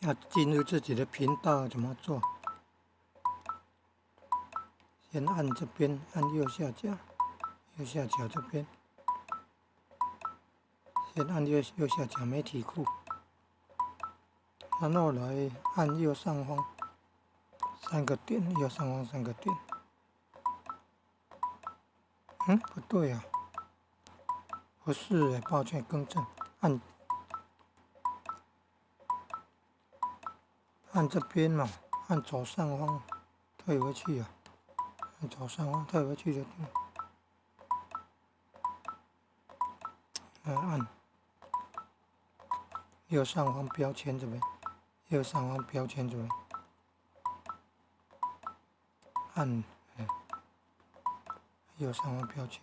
要进入自己的频道怎么做？先按这边，按右下角，右下角这边，先按右下角媒体库，然后来按右上方3个点，右上方3个点。不对啊，不是抱歉，更正，按这边嘛，按左上方退回去啊，按左上方退回去就对。按右上方标签这边，右上方标签这边，按右上方标签。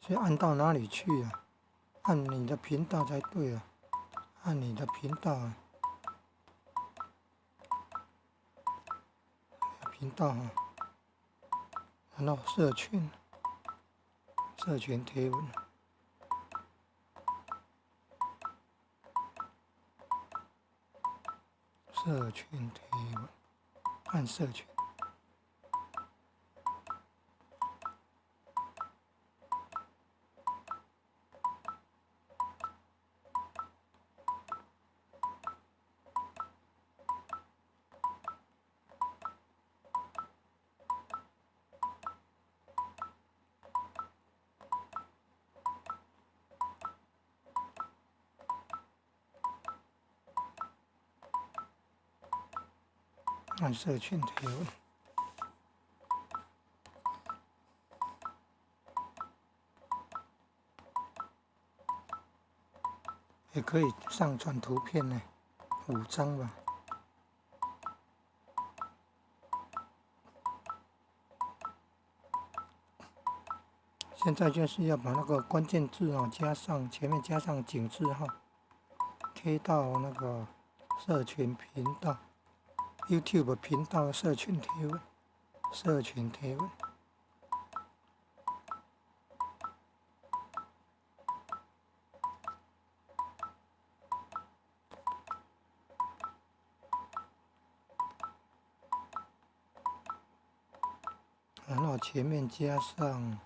所以按到哪里去啊？按你的频道才对啊！按你的频道啊，然后社群贴文，社群贴文，按社群。按社群贴文，也可以上传图片呢，5张吧。现在就是要把那个关键字前面加上井字号，贴到那个社群频道 ，YouTube 频道的社群贴文，社群贴文。然后前面加上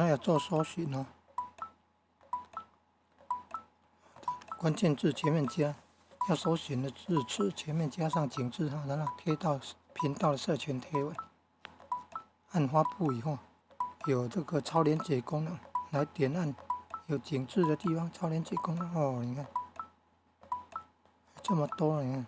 要做搜寻哦，关键字前面加，要搜寻的字词前面加上井字号，然后贴到频道的社群贴文。按发布以后，有这个超连结功能，来点按有井字的地方超连结功能哦，你看这么多，你看。